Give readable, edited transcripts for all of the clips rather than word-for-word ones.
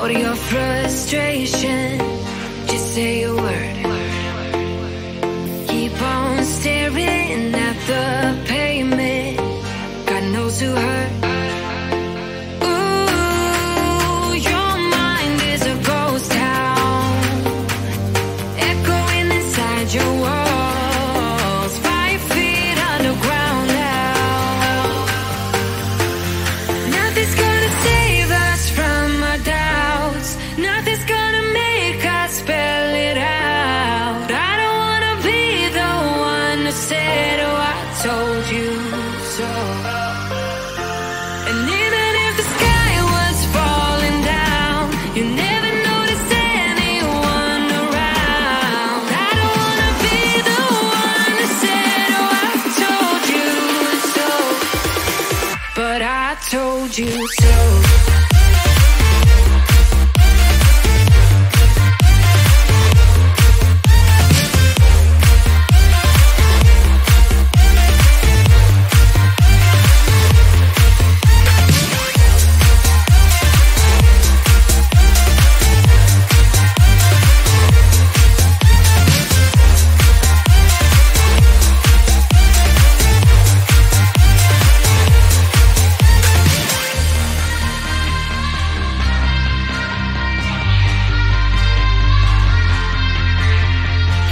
out your frustration. Just say a word. Keep on staring at the pavement. God knows who hurt. Ooh, your mind is a ghost town, echoing inside your walls, 5 feet underground now. Nothing's gonna save us from our doubts. Nothing's gonna make us spell it out. I don't wanna be the one who said, oh, I told you so. And even if the sky was falling down, you never noticed anyone around. I don't wanna be the one who said, oh, I told you so. But I told you so.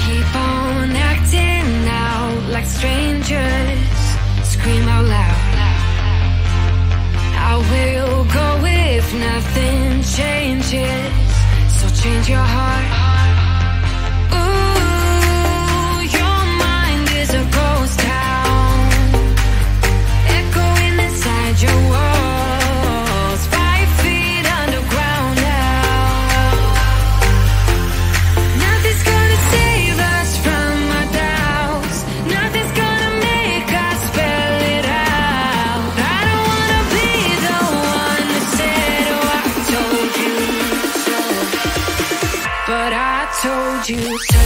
Keep on acting out like strangers. Scream out loud. I will go if nothing changes. So change your heart. Ooh, your mind is a ghost town, echoing inside your walls, 5 feet underground now. Nothing's gonna save us from our doubts. Nothing's gonna make us spell it out. I don't wanna be the one who said, oh, I told you so. But I told you so.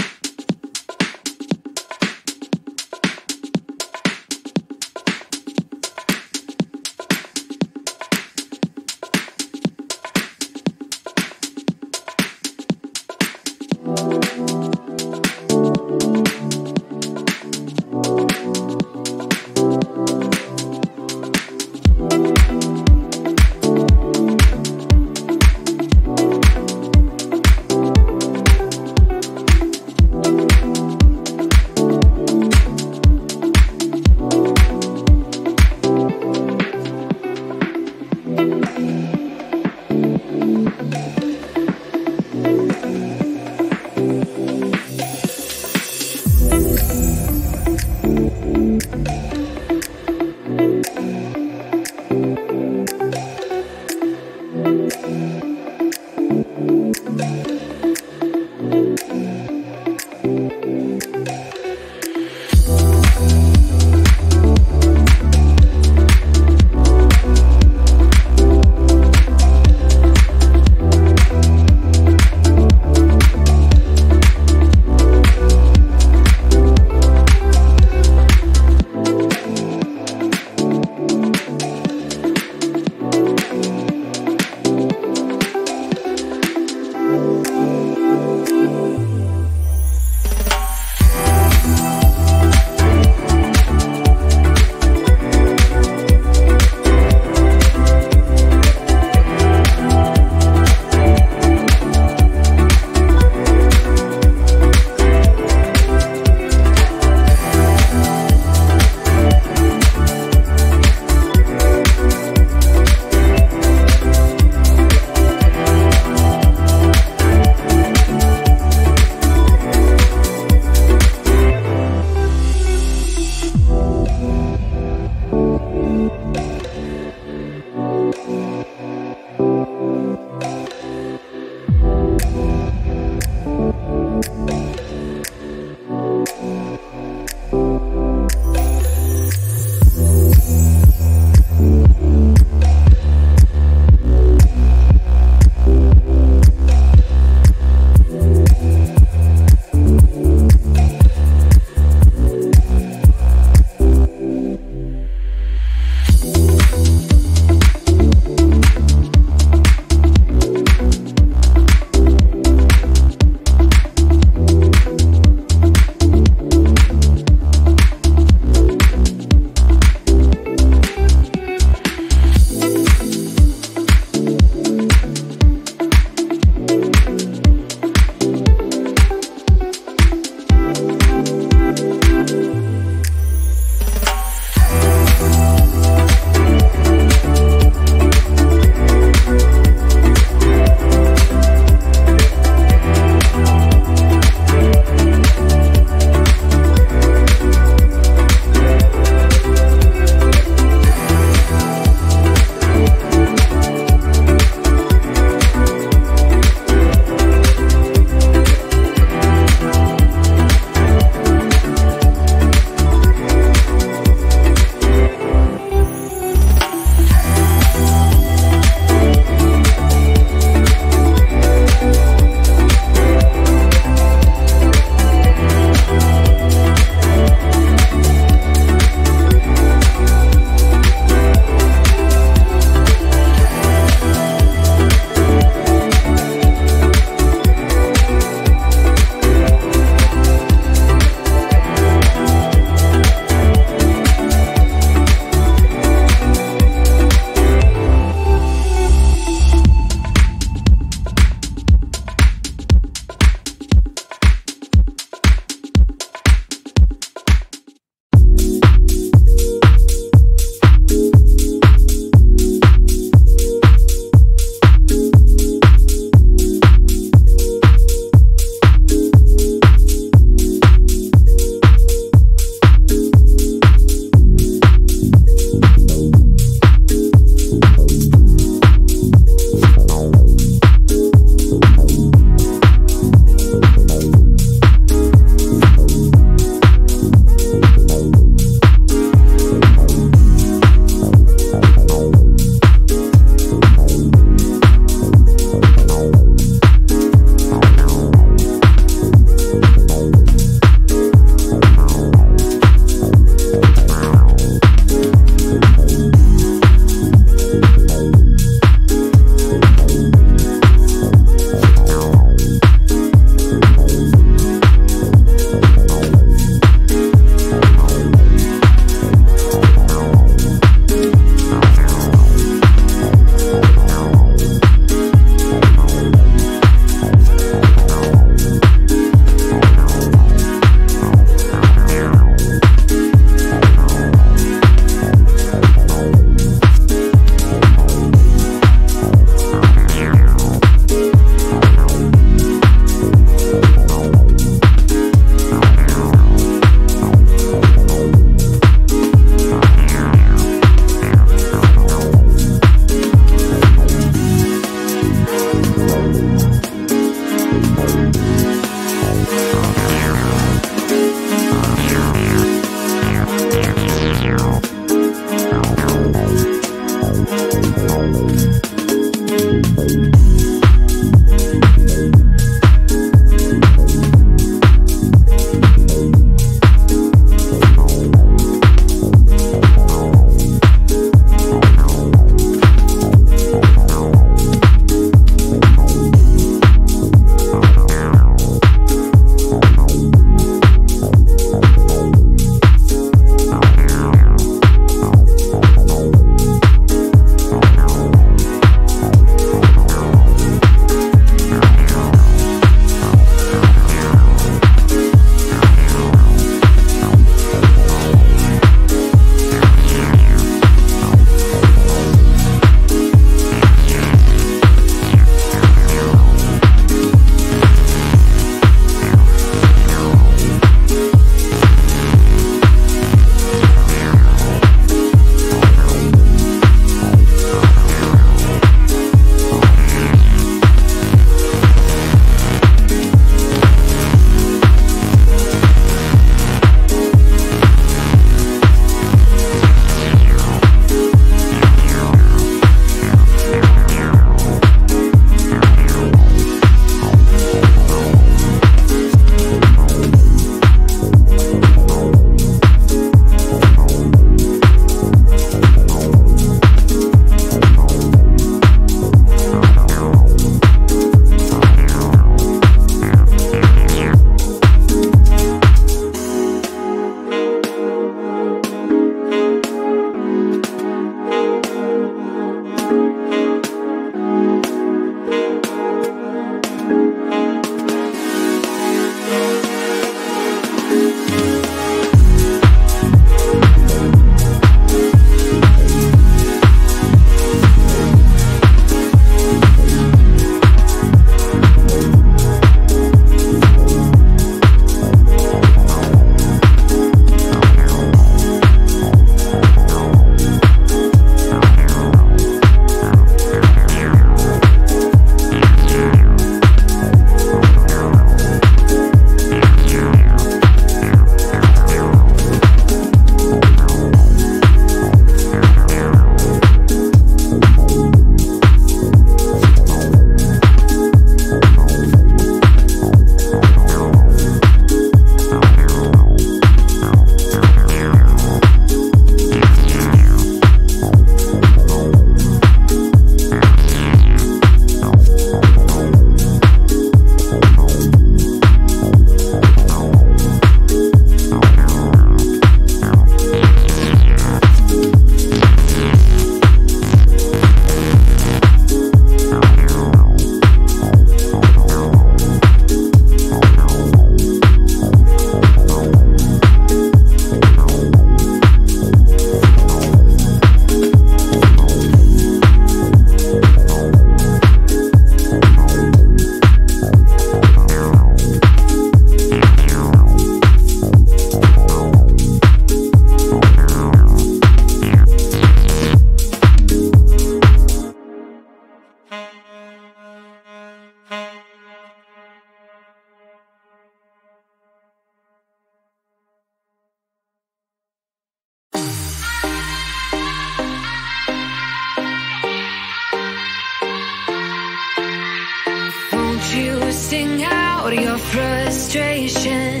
sing out your frustration.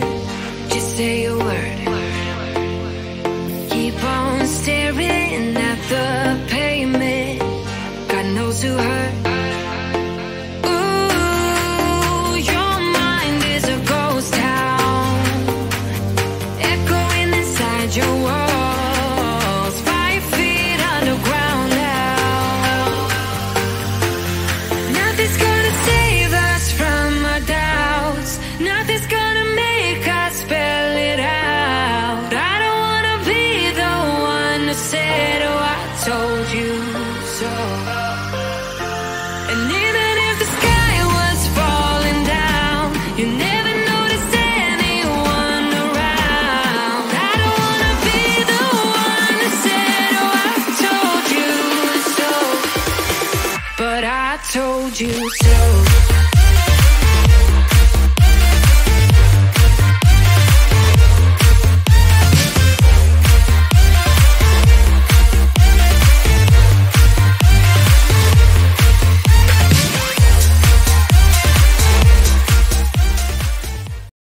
Just say a word. Keep on staring at the pavement. God knows who hurt. Ooh, your mind is a ghost town, echoing inside your walls, 5 feet underground now. Nothing's gonna save us from our doubts. Nothing's gonna make us spell it out. I don't wanna be the one who said, oh, I told you so. And even if the sky was falling down, you never noticed anyone around. I don't wanna be the one who said, oh, I told you so. But I told you so.